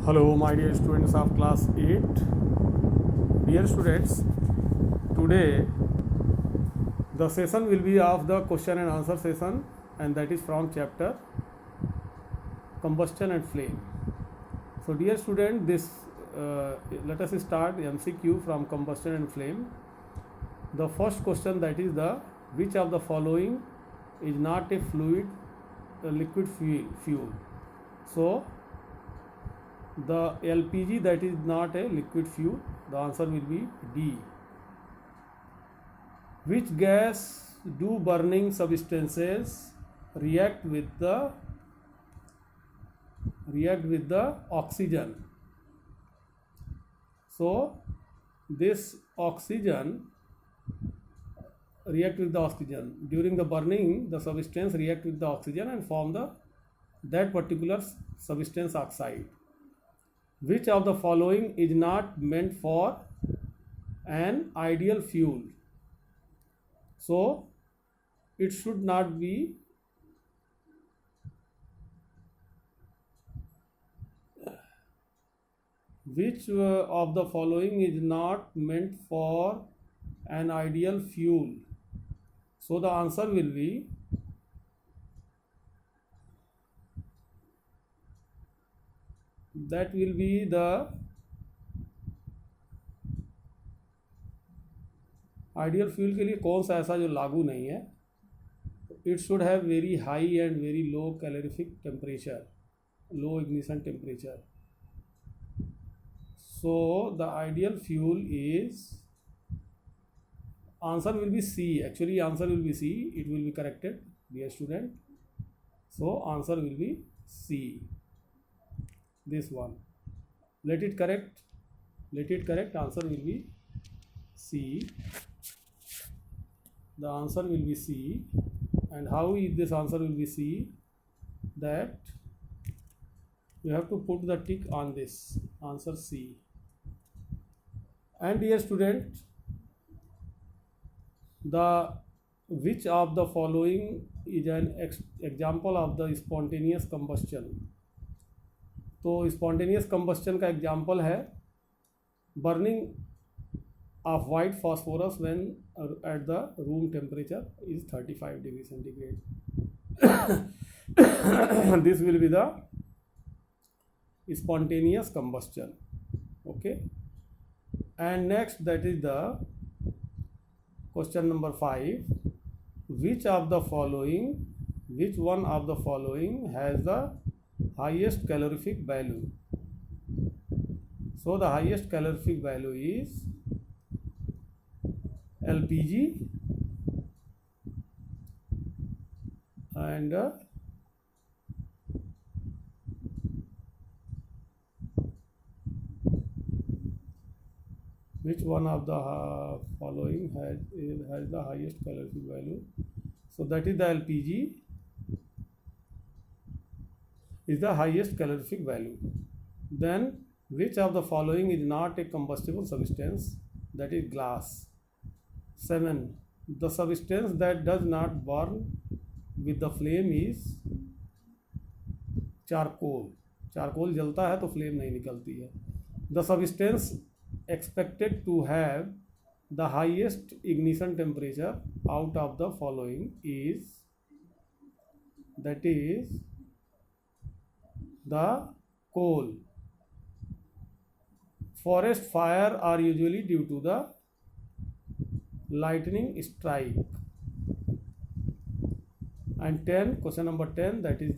Hello, my dear students of class 8. Dear students, today the session will be of the question and answer session, and that is from chapter Combustion and Flame. So, dear student, let us start MCQ from Combustion and Flame. The first question, that is which of the following is not a liquid fuel. So, the LPG, that is not a liquid fuel. The answer will be D. Which gas do burning substances react with the oxygen? So this oxygen react with the oxygen. During the burning, the substance react with the oxygen and form that particular substance oxide. Which of the following is not meant for an ideal fuel? So it should not be which of the following is not meant for an ideal fuel. So the answer will be the ideal fuel के लिए कौन सा ऐसा जो लागू नहीं है. It should have very high and very low calorific temperature, low ignition temperature. So the ideal fuel is, answer will be C. Actually answer will be C. It will be corrected, dear student. So answer will be C. This one, let it correct. Answer will be C. The answer will be C. And how is this answer will be C? That you have to put the tick on this answer C. And dear student, which of the following is an example of the spontaneous combustion? तो spontaneous combustion का example है burning of white phosphorus when at the room temperature is 35 degree centigrade. This will be the spontaneous combustion. Okay, and next, that is the question number 5. Which one of the following has the highest calorific value? So the highest calorific value is LPG and which one of the following has the highest calorific value? So that is the LPG is the highest calorific value. Then which of the following is not a combustible substance? That is glass. 7. The substance that does not burn with the flame is charcoal. Charcoal जलता है तो flame नहीं निकलती है. The substance expected to have the highest ignition temperature out of the following is, that is the coal. Forest fire are usually due to the lightning strike. And 10, question number 10, that is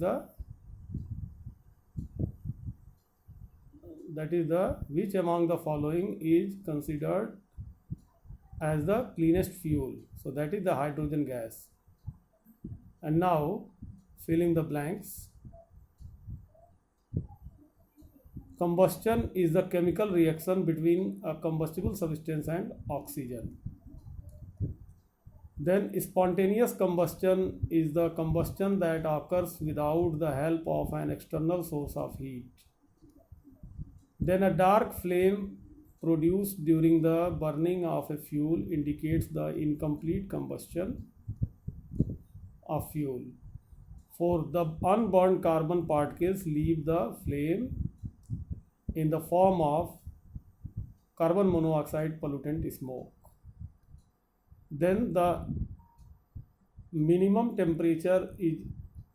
the which among the following is considered as the cleanest fuel? So that is the hydrogen gas. And now filling the blanks. Combustion is the chemical reaction between a combustible substance and oxygen. Then spontaneous combustion is the combustion that occurs without the help of an external source of heat. Then a dark flame produced during the burning of a fuel indicates the incomplete combustion of fuel. For the unburned carbon particles leave the flame in the form of carbon monoxide pollutant smoke. Then the minimum temperature is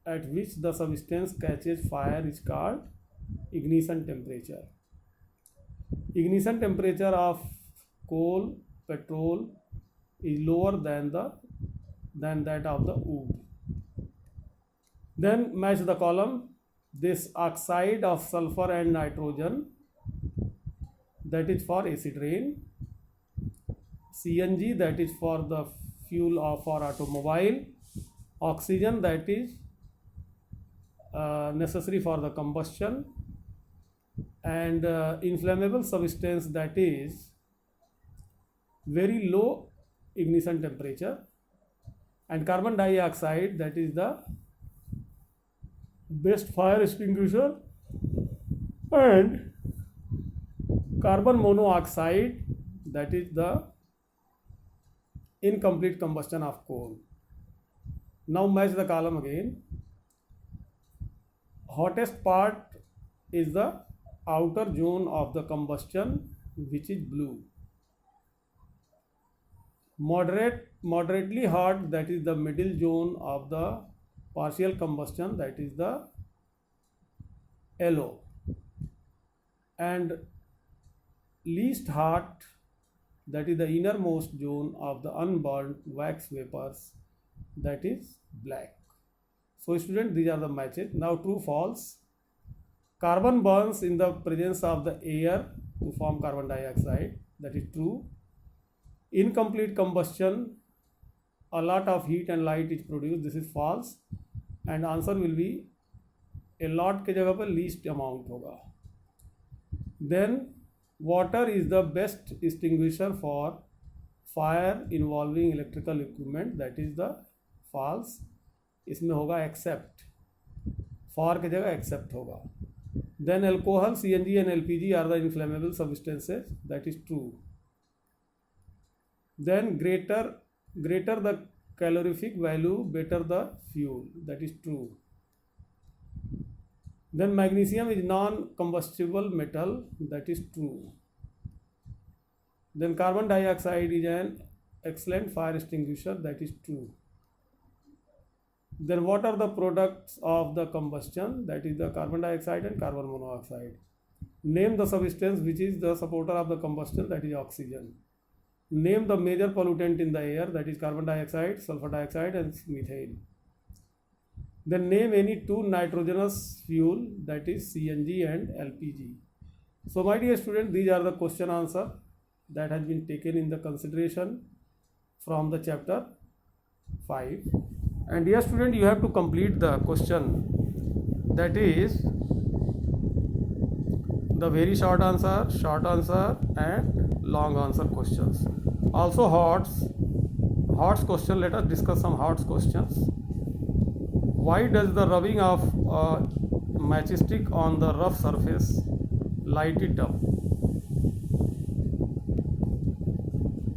at which the substance catches fire is called ignition temperature. Ignition temperature of coal, petrol is lower than that of the wood. Then match the column. This oxide of sulfur and nitrogen, that is for acid rain. CNG, that is for the fuel for automobile. Oxygen, that is necessary for the combustion. And inflammable substance, that is very low ignition temperature. And carbon dioxide, that is the best fire extinguisher. And carbon monoxide, that is the incomplete combustion of coal. Now match the column again. Hottest part is the outer zone of the combustion, which is blue. Moderately hot, that is the middle zone of the partial combustion, that is the yellow. And least hot, that is the innermost zone of the unburned wax vapors, that is black. So students, these are the matches. Now true, false. Carbon burns in the presence of the air to form carbon dioxide, that is true. Incomplete combustion, a lot of heat and light is produced, this is false. And answer will be a lot के जगह पर least amount होगा. Then water is the best extinguisher for fire involving electrical equipment, that is the false. इसमें होगा except, for के जगह except होगा. Then alcohol, CNG and LPG are the inflammable substances, that is true. Then greater the calorific value, better the fuel, that is true. Then magnesium is non-combustible metal, that is true. Then carbon dioxide is an excellent fire extinguisher, that is true. Then what are the products of the combustion, that is the carbon dioxide and carbon monoxide. Name the substance which is the supporter of the combustion, that is oxygen. Name the major pollutant in the air, that is carbon dioxide, sulfur dioxide and methane. Then name any two nitrogenous fuel, that is CNG and LPG. So my dear student, these are the question answer that has been taken in the consideration from the chapter 5. And dear student, you have to complete the question, that is the very short answer and long answer questions. Also HOTS question, let us discuss some HOTS questions. Why does the rubbing of a matchstick on the rough surface light it up?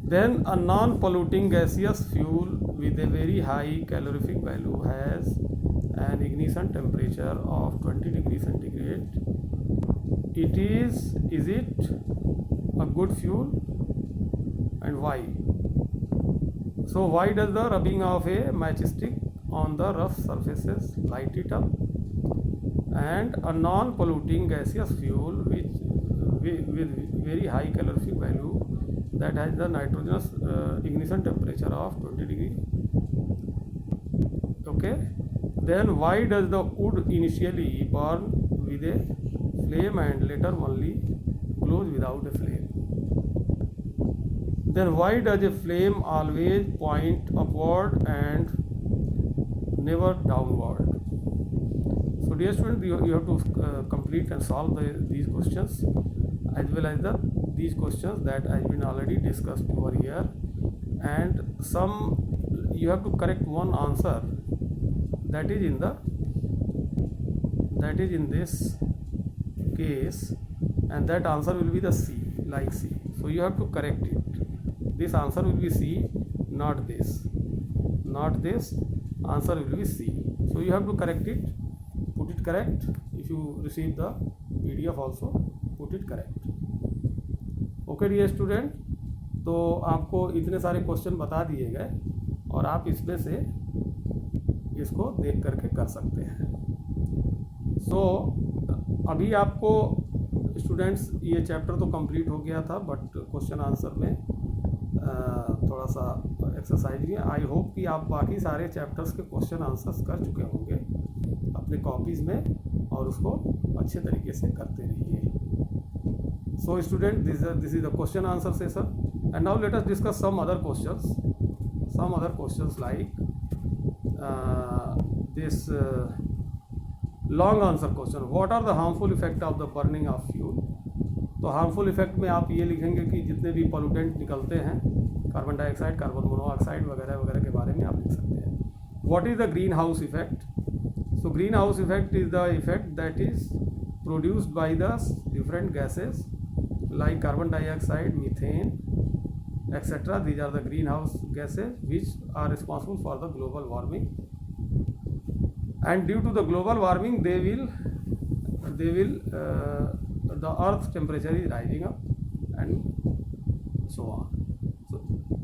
Then a non-polluting gaseous fuel with a very high calorific value has an ignition temperature of 20 degrees centigrade. Is it a good fuel, and why? So why does the rubbing of a matchstick on the rough surfaces light it up? And a non-polluting gaseous fuel with very high calorific value that has the nitrogenous ignition temperature of 20 degree. Okay. Then why does the wood initially burn with a flame and later only close without a flame? Then why does a flame always point upward and never downward? So dear students, you have to complete and solve these questions as well as these questions that has been already discussed over here, and some you have to correct one answer that is in this case, and that answer will be the C, like C. So you have to correct it. This answer will be C, not this. Answer will be C. So you have to correct it, put it correct. If you receive the PDF also, put it correct. Okay dear student, तो आपको इतने सारे question बता दिए गए और आप इसमें से इसको देख करके कर सकते हैं. सो अभी आपको स्टूडेंट्स ये चैप्टर तो कंप्लीट हो गया था, बट क्वेश्चन आंसर में थोड़ा सा एक्सरसाइज भी. आई होप कि आप बाकी सारे चैप्टर्स के क्वेश्चन आंसर्स कर चुके होंगे अपने कॉपीज़ में और उसको अच्छे तरीके से करते रहिए. So student, this is the question answer session and now let us discuss some other questions like this long answer question. What are the harmful effect of the burning of fuel. तो harmful effect में आप ये लिखेंगे कि जितने भी pollutant निकलते हैं, कार्बन डाइऑक्साइड, कार्बन मोनोऑक्साइड वगैरह वगैरह के बारे में आप लिख सकते हैं. What is the green house effect. So green house effect is the effect that is produced by the different gases like carbon dioxide, methane, etc. These are the greenhouse gases which are responsible for the global warming, and due to the global warming the earth's temperature is rising up and so on. So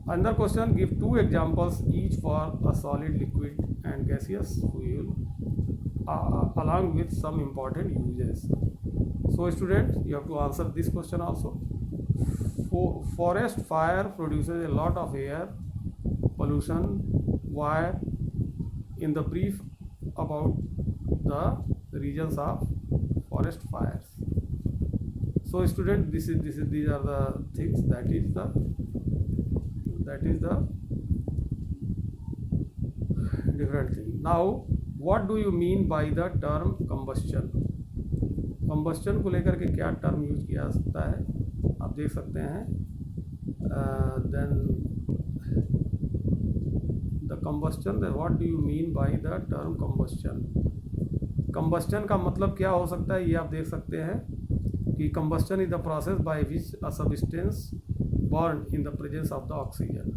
another question, give two examples each for a solid, liquid and gaseous fuel along with some important uses. So students, you have to answer this question also. Forest fire produces a lot of air pollution. Why? In the brief about the reasons of forest fires. So students, these are the things that is the different thing. Now what do you mean by the term combustion. Combustion को लेकर के क्या term use किया जा सकता है, आप देख सकते हैं. Then the combustion, what do you mean by the term combustion. Combustion का मतलब क्या हो सकता है, ये आप देख सकते हैं कि combustion is the process by which a substance burn in the presence of the oxygen.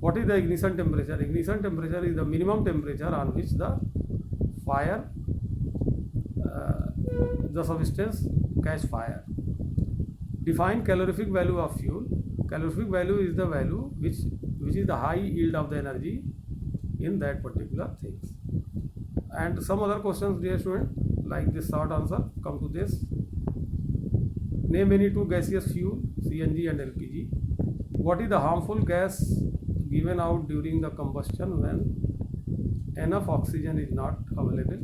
What is the ignition temperature. Ignition temperature is the minimum temperature on which the fire the substance catch fire. Define calorific value of fuel. Calorific value is the value which is the high yield of the energy in that particular things. And some other questions, dear student, like this short answer come to this. Name any two gaseous fuel, CNG and LPG. What is the harmful gas given out during the combustion when enough oxygen is not available.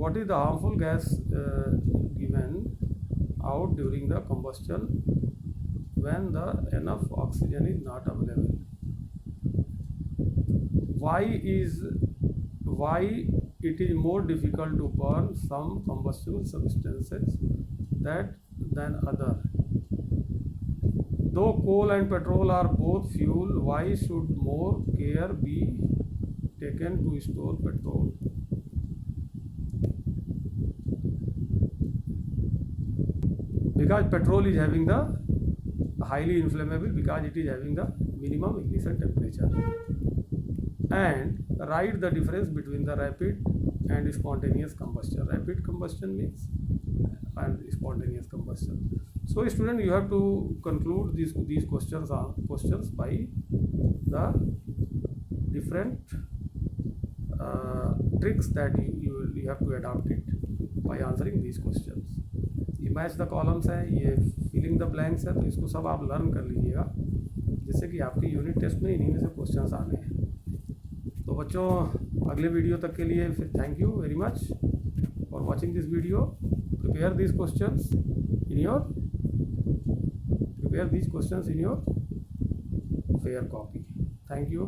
What is the harmful gas given out during the combustion when the enough oxygen is not available. Why it is more difficult to burn some combustible substances than other. Though coal and petrol are both fuel, why should more care be taken to store petrol? Because petrol is having the highly inflammable, because it is having the minimum ignition temperature. And write the difference between the rapid and spontaneous combustion. Rapid combustion means and spontaneous combustion. So student, you have to conclude these questions by the different tricks that you have to adopt it by answering these questions. ये match the columns है, ये filling the blanks है, तो इसको सब आप learn कर लीजिएगा जिससे कि आपके यूनिट टेस्ट में इन्हीं में से क्वेश्चंस आने हैं. तो बच्चों, अगले वीडियो तक के लिए फिर thank you very much for watching this video. Prepare these questions in your fair copy. Thank you.